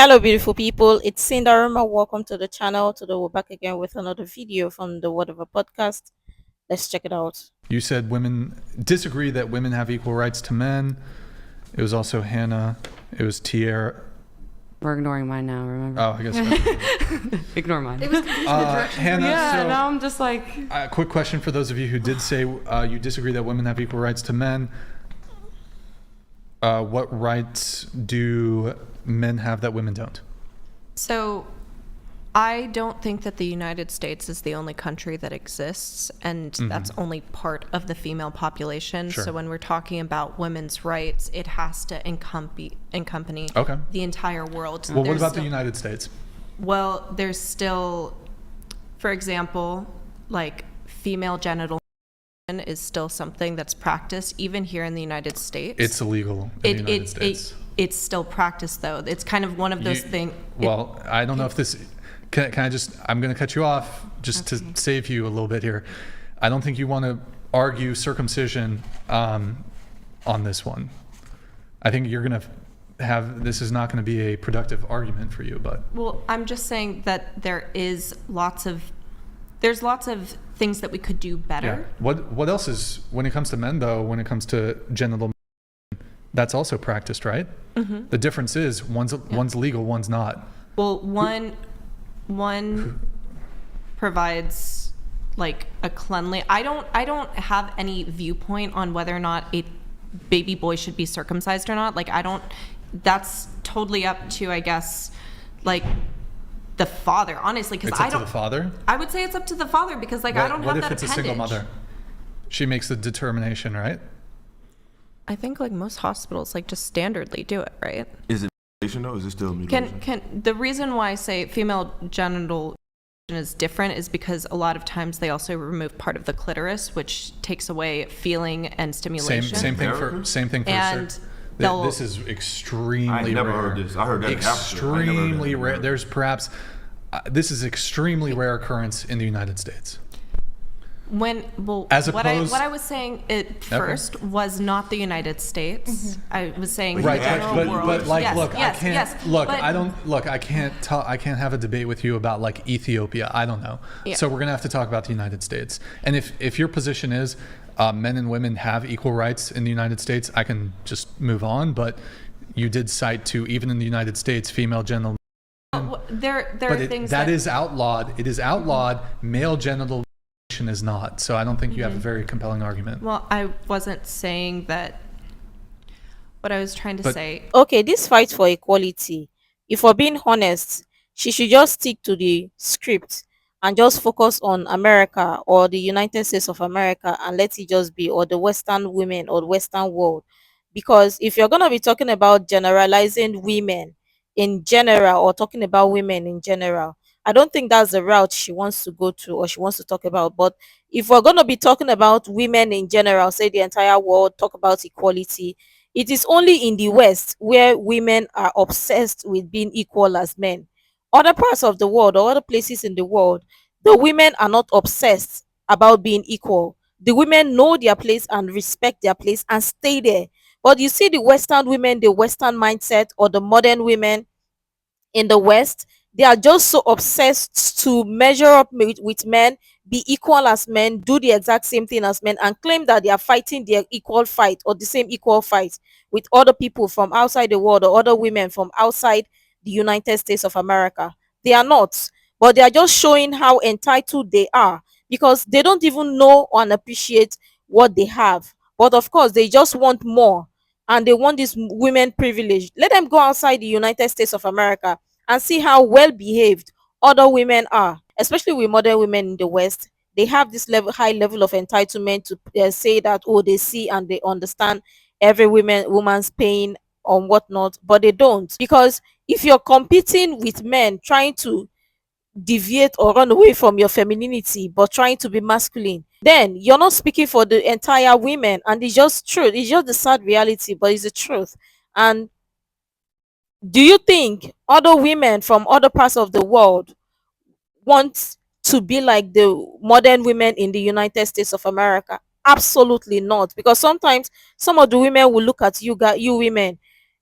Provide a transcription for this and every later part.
Hello, beautiful people. It's Sinderfam. Welcome to the channel. Today we're back again with another video from the Word of a Podcast. Let's check it out. You said women disagree that women have equal rights to men. It was also Hannah. It was Tierra. We're ignoring mine now, remember? Oh, I guess. Ignore mine. It was confusing the direction. Hannah, Yeah, so, now I'm just like... a quick question for those of you who did say you disagree that women have equal rights to men. What rights do men have that women don't? So, I don't think that the United States is the only country that exists, and that's only part of the female population. Sure. So when we're talking about women's rights, it has to accompany Okay. the entire world. Well, what There's about the still- United States? Well, there's still, for example, like female genital is still something that's practiced even here in the United States. It's illegal in the United States. It's still practiced though. It's kind of one of those things. Well, I don't know if this... Can I just... I'm going to cut you off just to save you a little bit here. I don't think you want to argue circumcision on this one. I think you're going to have... This is not going to be a productive argument for you, but... Well, I'm just saying that there's lots of things that we could do better. Yeah. What else is... When it comes to men, though, when it comes to genital... That's also practiced, right? Mm-hmm. The difference is one's legal, one's not. Well, one provides like a cleanly. I don't have any viewpoint on whether or not a baby boy should be circumcised or not. Like I don't. That's totally up to, I guess, like the father. Honestly, because It's up to the father? I would say it's up to the father because like I don't have that What if it's a single mother? She makes the determination, right? I think like most hospitals like just standardly do it, right? Is it mutilation though? Is it still mutilation? Can the reason why I say female genital is different is because a lot of times they also remove part of the clitoris, which takes away feeling and stimulation. Same thing for And this is extremely rare. I never heard this. I heard that in Africa. Extremely rare. There's perhaps this is extremely rare occurrence in the United States. What I was saying first was not the United States. I was saying Right, the general world. but like, Yes, look, yes, I can't yes, look. but- I don't look. I can't have a debate with you about like Ethiopia. I don't know. Yeah. So we're gonna have to talk about the United States. And if your position is men and women have equal rights in the United States, I can just move on. But you did cite to even in the United States, female genital. There are things that is outlawed. It is outlawed. Male genital is not. So I don't think you have a very compelling argument. Well, I wasn't saying that. What I was trying to say. Okay, this fight for equality, if we're being honest, she should just stick to the script and just focus on America or the United States of America and let it just be, or the Western women or the Western world. Because if you're going to be talking about generalizing women in general or talking about women in general, I don't think that's the route she wants to go to or she wants to talk about. But if we're going to be talking about women in general, say the entire world, talk about equality, it is only in the West where women are obsessed with being equal as men. Other parts of the world or other places in the world, the women are not obsessed about being equal. The women know their place and respect their place and stay there. But you see the Western women, the Western mindset, or the modern women in the West, they are just so obsessed to measure up with men, be equal as men, do the exact same thing as men, and claim that they are fighting their equal fight or the same equal fight with other people from outside the world or other women from outside the United States of America. They are not, but they are just showing how entitled they are because they don't even know and appreciate what they have. But of course, they just want more and they want this women privilege. Let them go outside the United States of America and see how well behaved other women are, especially with modern women in the West. They have this high level of entitlement to say that, oh, they see and they understand every woman's pain or whatnot, but they don't. Because if you're competing with men trying to deviate or run away from your femininity but trying to be masculine, then you're not speaking for the entire women. And it's just truth. It's just the sad reality, but it's the truth. And do you think other women from other parts of the world want to be like the modern women in the United States of America? Absolutely not. Because sometimes some of the women will look at you women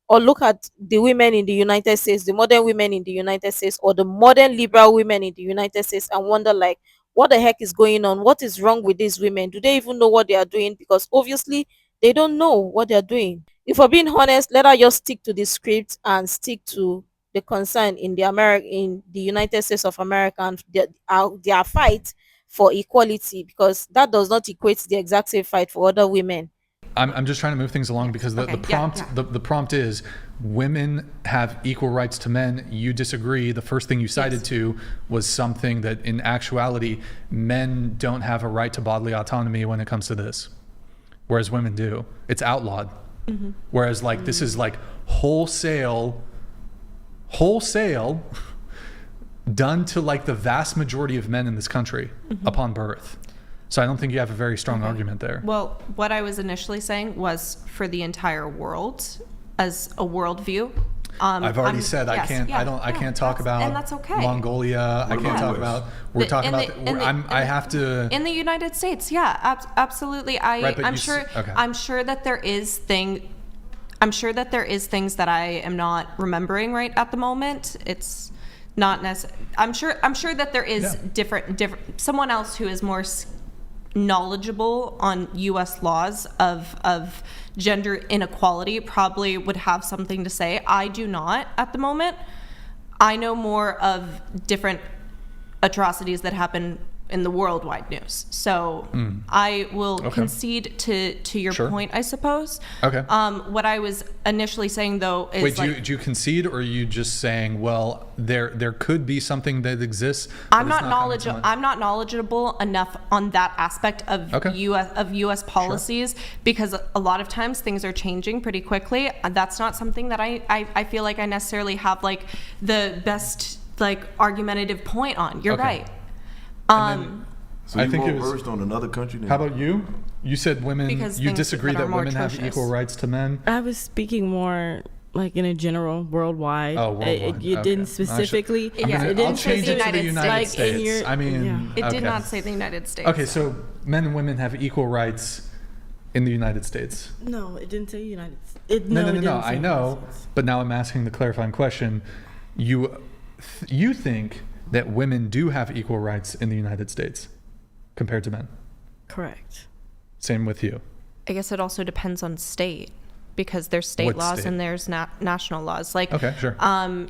or look at the women in the United States, the modern women in the United States, or the modern liberal women in the United States, and wonder like, what the heck is going on? What is wrong with these women? Do they even know what they are doing? Because obviously they don't know what they're doing. If we're being honest, let us just stick to the script and stick to the concern in the United States of America, and their fight for equality, because that does not equate to the exact same fight for other women. I'm just trying to move things along because the prompt the prompt is women have equal rights to men. You disagree. The first thing you cited to was something that in actuality men don't have a right to bodily autonomy when it comes to this, whereas women do. It's outlawed. Whereas like this is like wholesale done to like the vast majority of men in this country upon birth. So I don't think you have a very strong argument there. Well, what I was initially saying was for the entire world as a worldview. I've already said I can't talk about and that's okay. Mongolia. I can't talk about. We're talking about. I have to. In the United States, yeah, absolutely. I'm sure that there is things that I am not remembering right at the moment. It's not necessary. I'm sure that there is different someone else who is more knowledgeable on U.S. laws of gender inequality probably would have something to say. I do not at the moment. I know more of different atrocities that happen in the worldwide news. So I will concede to your point, I suppose. Okay. What I was initially saying though is do you concede, or are you just saying, well, there could be something that exists? I'm not knowledgeable enough on that aspect of U.S. policies because a lot of times things are changing pretty quickly. That's not something that I feel like I necessarily have like the best like argumentative point on. You're right. So you more versed on another country than how about you? You said women. Because you disagree that women atrocious. have equal rights to men. I was speaking more like in a general worldwide. Oh, worldwide. It didn't specifically. I'll change it to the United States. It did not say the United States. Okay, so men and women have equal rights in the United States. No, it didn't say United States. No. I know, but now I'm asking the clarifying question. You think that women do have equal rights in the United States compared to men? Correct. Same with you. I guess it also depends on state because there's state laws and there's national laws. Like, okay, sure.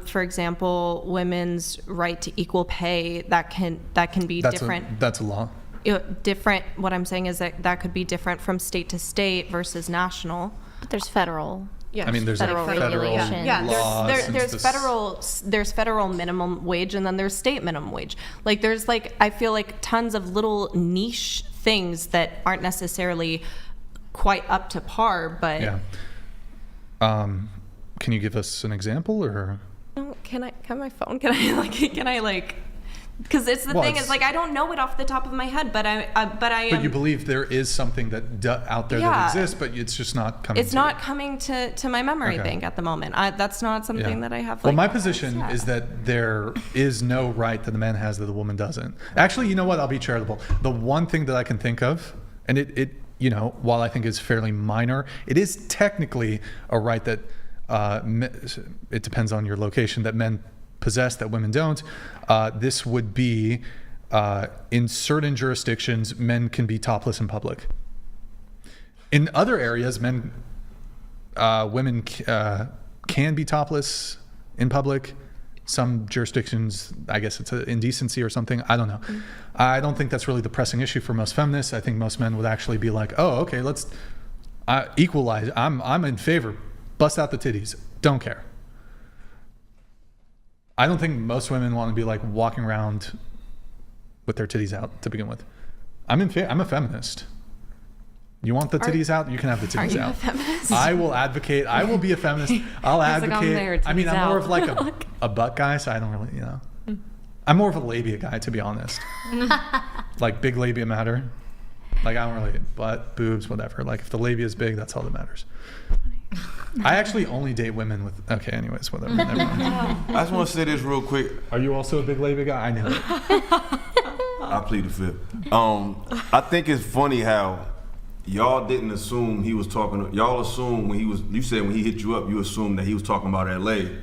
For example, women's right to equal pay, that can be different. That's a law. Different. What I'm saying is that could be different from state to state versus national. But there's federal. Yes. I mean, there's federal regulation. There's federal minimum wage, and then there's state minimum wage. Like there's like I feel like tons of little niche things that aren't necessarily quite up to par, but can you give us an example or? No, can my phone? Can I because it's the thing is like I don't know it off the top of my head, but But you believe there is something that out there that exists, but it's just not coming. It's not coming to my memory bank at the moment. That's not something that I have. Well, my position is that there is no right that the man has that the woman doesn't. Actually, you know what? I'll be charitable. The one thing that I can think of, and it while I think is fairly minor, it is technically a right that it depends on your location that men possess that women don't. This would be in certain jurisdictions, men can be topless in public. In other areas, women can be topless in public. Some jurisdictions, I guess it's an indecency or something. I don't know. I don't think that's really the pressing issue for most feminists. I think most men would actually be like, oh, okay, let's equalize. I'm in favor. Bust out the titties. Don't care. I don't think most women want to be like walking around with their titties out to begin with. I'm a feminist. You want the titties out? You can have the titties out. Are you a feminist? I will advocate. I will be a feminist. I'll advocate. I'm more of like a butt guy, so I don't really, I'm more of a labia guy, to be honest. Like big labia matter. Like I don't really butt, boobs, whatever. Like if the labia is big, that's all that matters. I actually only date women with. Okay, anyways, whatever. Never mind. I just want to say this real quick. Are you also a big labia guy? I know it. I plead the fifth. I think it's funny how y'all didn't assume he was talking. Y'all assumed when he was. You said when he hit you up, you assumed that he was talking about L.A.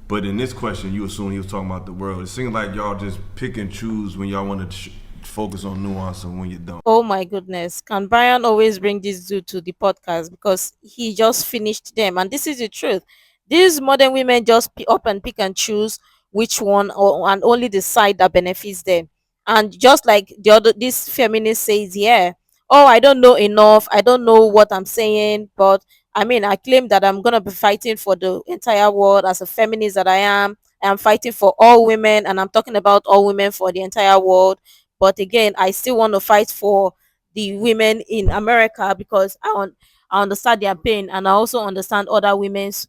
But in this question, you assumed he was talking about the world. It seems like y'all just pick and choose when y'all want to focus on nuance and when you don't. Oh my goodness. Can Brian always bring this dude to the podcast because he just finished them? And this is the truth. These modern women just up and pick and choose which one and only the side that benefits them. And just like the other, this feminist says, yeah, oh, I don't know enough. I don't know what I'm saying. But I mean, I claim that I'm going to be fighting for the entire world as a feminist that I am. I'm fighting for all women and I'm talking about all women for the entire world. But again, I still want to fight for the women in America because I understand their pain and I also understand other women's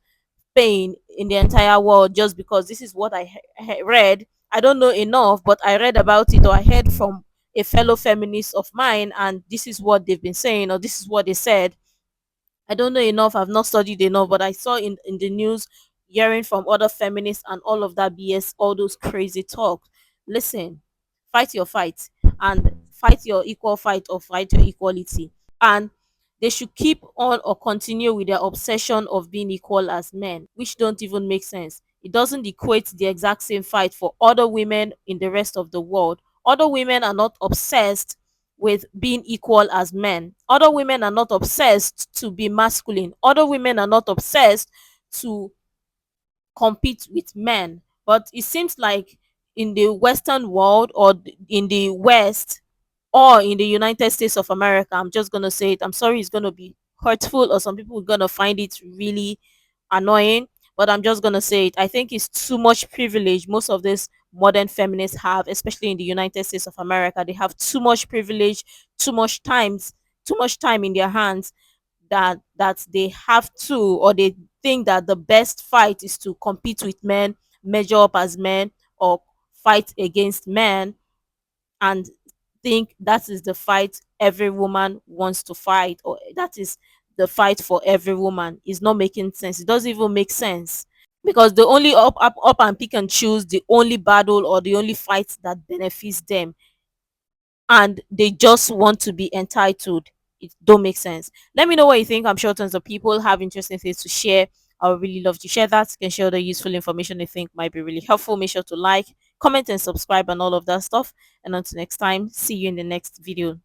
pain in the entire world just because this is what I read. I don't know enough, but I read about it or I heard from a fellow feminist of mine and this is what they've been saying or this is what they said. I don't know enough. I've not studied enough, but I saw in the news, hearing from other feminists and all of that BS, all those crazy talk. Listen, fight your fight and fight your equal fight or fight your equality. And they should keep on or continue with their obsession of being equal as men, which don't even make sense. It doesn't equate the exact same fight for other women in the rest of the world. Other women are not obsessed with being equal as men. Other women are not obsessed to be masculine. Other women are not obsessed to compete with men. But it seems like in the Western world or in the West or in the United States of America, I'm just going to say it. I'm sorry it's going to be hurtful or some people are going to find it really annoying, but I'm just going to say it. I think it's too much privilege most of these modern feminists have, especially in the United States of America. They have too much privilege, too much time in their hands that they have to or they think that the best fight is to compete with men, measure up as men or fight against men and think that is the fight every woman wants to fight or that is the fight for every woman is not making sense. It doesn't even make sense because they only up and pick and choose the only battle or the only fight that benefits them and they just want to be entitled. It don't make sense. Let me know what you think. I'm sure tons of people have interesting things to share. I would really love to share that. You can share the useful information you think might be really helpful. Make sure to like, comment, and subscribe and all of that stuff. And until next time, see you in the next video.